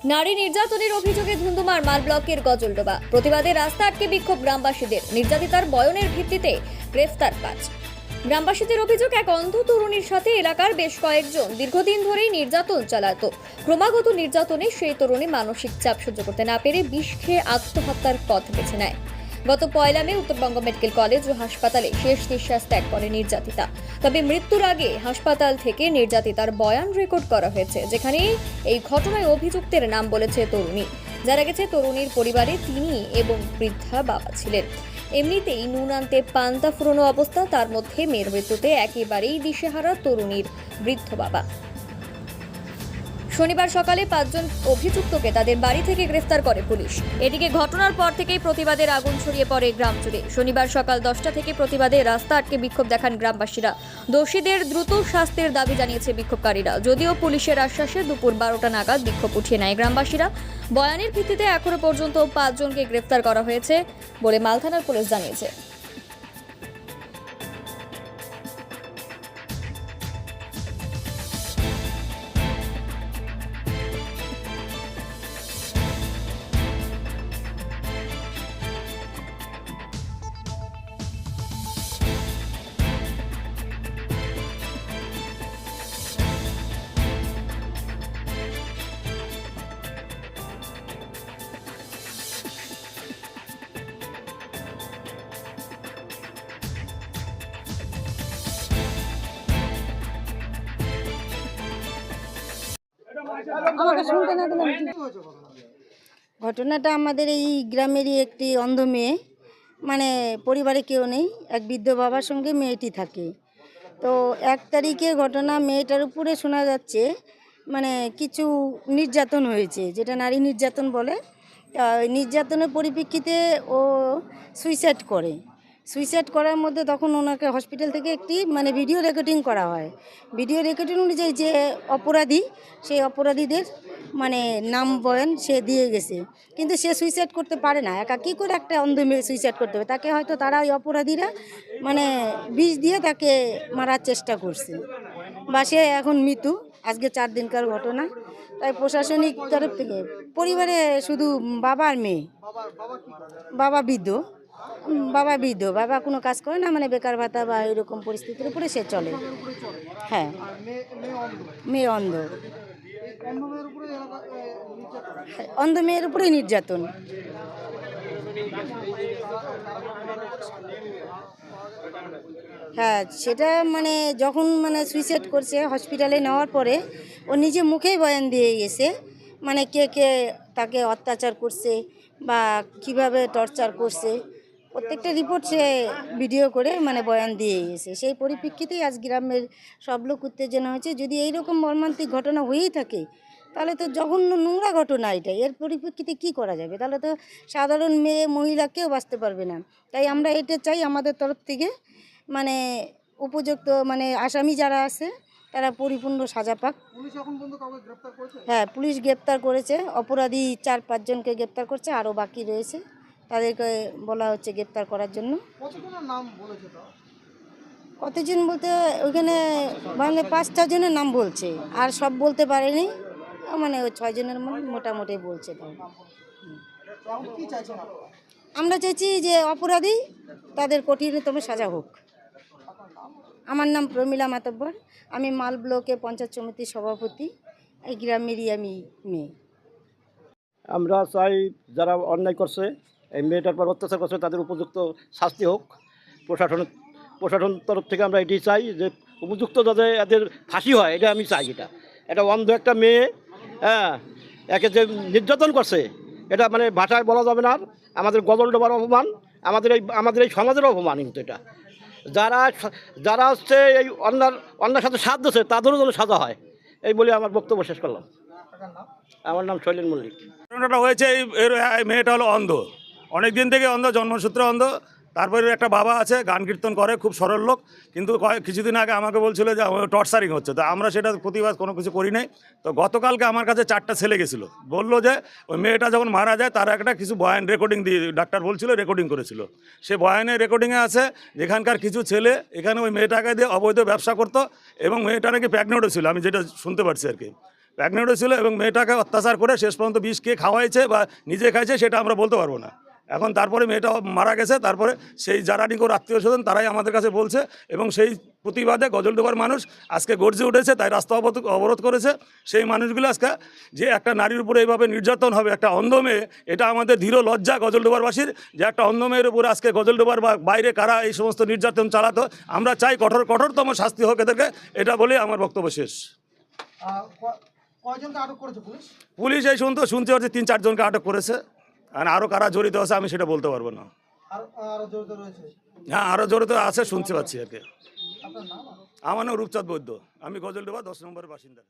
নারী নির্যাতনের অভিযোগে ধুন্ধুমার মাল ব্লকের গজলডোবা। প্রতিবাদে রাস্তা আটকে বিক্ষোভ গ্রামবাসীদের। নির্যাতিতার বয়নের ভিত্তিতে গ্রেফতার 5। গ্রামবাসীদের অভিযোগ, এক অন্ধ তরুণীর সাথে এলাকার বেশ কয়েকজন দীর্ঘদিন ধরেই নির্যাতন চালাতো। ক্রমাগত নির্যাতনে সেই তরুণী মানসিক চাপ সহ্য করতে না পেরে বিষ খেয়ে আত্মহত্যার পথ বেছে নেয়। গত 1 মে উত্তরবঙ্গ মেডিকেল কলেজ ও হাসপাতালে শেষ নিঃশ্বাস ত্যাগ করে নির্যাতিতা। তবে মৃত্যুর আগে হাসপাতাল থেকে নির্যাতিতার বয়ান রেকর্ড করা হয়েছে, যেখানে এই ঘটনায় অভিযুক্তের নাম বলেছে তরুণী। জানা গেছে, তরুণীর পরিবারে তিনি এবং বৃদ্ধা বাবা ছিলেন। এমনিতেই নুন আনতে পান্তা ফুরোনো অবস্থা, তার মধ্যে মেয়ের মৃত্যুতে একেবারেই দিশেহারা তরুণীর বৃদ্ধ বাবা। শনিবার সকালে 5 জন অভিযুক্তকে তাদের বাড়ি থেকে গ্রেফতার করে পুলিশ। এদিকে ঘটনার পর থেকেই প্রতিবাদের আগুন ছড়িয়ে পড়ে গ্রাম জুড়ে। শনিবার সকাল 10টা থেকে প্রতিবাদে রাস্তা আটকে বিক্ষোভ দেখান গ্রামবাসীরা। দোষীদের দ্রুত শাস্তির দাবি জানিয়েছে বিক্ষোভকারীরা। যদিও পুলিশের আশ্বাসে দুপুর 12টা নাগাদ বিক্ষোভ উঠিয়ে নেয় গ্রামবাসীরা। বয়ানের ভিত্তিতে এখনো পর্যন্ত 5 জনকে গ্রেফতার করা হয়েছে বলে মালথানার পুলিশ জানিয়েছে। আমাকে শুনতে না দিলাম। ঘটনাটা আমাদের এই গ্রামেরই একটি অন্ধ মেয়ে, মানে পরিবারে কেউ নেই, এক বৃদ্ধ বাবার সঙ্গে মেয়েটি থাকে। তো 1 তারিখে ঘটনা, মেয়েটার উপরে শোনা যাচ্ছে মানে কিছু নির্যাতন হয়েছে, যেটা নারী নির্যাতন বলে। নির্যাতনের পরিপ্রেক্ষিতে ও সুইসাইড করার মধ্যে তখন ওনাকে হসপিটাল থেকে একটি মানে ভিডিও রেকর্ডিং করা হয়। ভিডিও রেকর্ডিং অনুযায়ী যে অপরাধী, সেই অপরাধীদের মানে নাম বয়ান সে দিয়ে গেছে। কিন্তু সে সুইসাইড করতে পারে না, একা কী করে একটা অন্ধ মেয়ে সুইসাইড করতে হবে? তাকে হয়তো তারা ওই অপরাধীরা মানে বিষ দিয়ে তাকে মারার চেষ্টা করছে, বা সে এখন মৃত্যু। আজকে 4 দিনকার ঘটনা। তাই প্রশাসনিক তরফ থেকে পরিবারে শুধু বাবা আর মেয়ে। বাবা বৃদ্ধ, বাবা কোনো কাজ করে না, মানে বেকার ভাতা বা এরকম পরিস্থিতির উপরে সে চলে। হ্যাঁ, মেয়ে অন্ধ। অন্ধ মেয়ের উপরেই নির্যাতন। হ্যাঁ, সেটা মানে যখন মানে সুইসাইড করছে হসপিটালে নেওয়ার পরে ও নিজে মুখেই বয়ান দিয়ে গেছে, মানে কে কে তাকে অত্যাচার করছে বা কিভাবে টর্চার করছে, প্রত্যেকটা রিপোর্ট সে ভিডিও করে মানে বয়ান দিয়ে গেছে। সেই পরিপ্রেক্ষিতেই আজ গ্রামের সব লোক উত্তেজনা হয়েছে। যদি এইরকম মর্মান্তিক ঘটনা হয়েই থাকে, তাহলে তো জঘন্য নোংরা ঘটনা এটা। এর পরিপ্রেক্ষিতে কী করা যাবে? তাহলে তো সাধারণ মেয়ে মহিলা কেউ বাঁচতে পারবে না। তাই আমরা এটা চাই আমাদের তরফ থেকে, মানে উপযুক্ত মানে আসামি যারা আছে তারা পরিপূর্ণ সাজা পাক। হ্যাঁ, পুলিশ গ্রেপ্তার করেছে। অপরাধী 4-5 জনকে গ্রেপ্তার করছে, আরও বাকি রয়েছে, তাদেরকে বলা হচ্ছে গ্রেপ্তার করার জন্য। কতজন বলতে ওইখানে মানে 5-6 জনের নাম বলছে, আর সব বলতে পারেনি, মানে ওই 6 জনের মোটামুটি বলছে। আমরা চাইছি যে অপরাধী তাদের কঠিনতম সাজা হোক। আমার নাম প্রমীলা মাতব্বর, আমি মাল ব্লকে পঞ্চায়েত সমিতির সভাপতি। এই গ্রামেরই আমি মেয়ে। আমরা চাই যারা অন্যায় করছে, এই মেয়েটার পর অত্যাচার করছে, তাদের উপযুক্ত শাস্তি হোক। প্রশাসন তরফ থেকে আমরা এটি চাই যে উপযুক্ত যাতে এদের ফাঁসি হয়, এটা আমি চাই। এটা অন্ধ একটা মেয়ে, হ্যাঁ, একে যে নির্যাতন করছে, এটা মানে ভাষায় বলা যাবে না। আমাদের গজলডোবার অপমান, আমাদের এই সমাজের অপমান। কিন্তু এটা যারা হচ্ছে এই অন্যার সাথে সাথ দিচ্ছে, তাদেরও যেন সাজা হয়, এই বলে আমার বক্তব্য শেষ করলাম। আমার নাম শৈলেন মল্লিক। ঘটনাটা হয়েছে এই মেয়েটা হলো অন্ধ, অনেক দিন থেকে অন্ধ, জন্মসূত্রে অন্ধ। তারপরে একটা বাবা আছে, গান কীর্তন করে, খুব সরল লোক। কিন্তু কিছুদিন আগে আমাকে বলছিল যে টর্চারিং হচ্ছে, তো আমরা সেটা প্রতিবাদ কোনো কিছু করি নাই। তো গতকালকে আমার কাছে 4টা ছেলে গেছিলো, বললো যে ওই মেয়েটা যখন মারা যায় তার একটা কিছু বয়ান রেকর্ডিং দিয়ে ডাক্তার বলছিল রেকর্ডিং করেছিল। সে বয়ানের রেকর্ডিংয়ে আছে যেখানকার কিছু ছেলে এখানে ওই মেয়েটাকে দিয়ে অবৈধ ব্যবসা করতো, এবং মেয়েটা নাকি প্রেগনেন্টও ছিল, আমি যেটা শুনতে পারছি আর কি। প্রেগনেন্ট ছিল এবং মেয়েটাকে অত্যাচার করে শেষ পর্যন্ত বিষ কে খাওয়াইছে বা নিজে খাইছে সেটা আমরা বলতে পারবো না। এখন তারপরে মেয়েটা মারা গেছে, তারপরে সেই যারা নিকট আত্মীয় স্বজন তারাই আমাদের কাছে বলছে এবং সেই প্রতিবাদে গজলডোবার মানুষ আজকে গর্জে উঠেছে, তাই রাস্তা অবরোধ করেছে। সেই মানুষগুলো আজকে যে একটা নারীর উপরে এইভাবে নির্যাতন হবে, একটা অন্ধ মেয়ে, এটা আমাদের ধীর লজ্জা গজলডোবারবাসীর, যে একটা অন্ধ মেয়ের উপরে আজকে গজলডোবার বা বাইরে কারা এই সমস্ত নির্যাতন চালাতো। আমরা চাই কঠোরতম শাস্তি হোক এদেরকে, এটা বলেই আমার বক্তব্য শেষ। কয়জনকে আটক করেছে পুলিশ? পুলিশ এই শুনতে পাচ্ছি 3-4 জনকে আটক করেছে, আর আরও কারা জড়িত আছে আমি সেটা বলতে পারবো না। আর জড়িত রয়েছে? হ্যাঁ, আরও জড়িত আছে শুনতে পাচ্ছি আর কি। আপনার নাম? আমার নাম রূপচাঁদ বৈদ্য, আমি গজলডোবা 10 নম্বরের বাসিন্দা।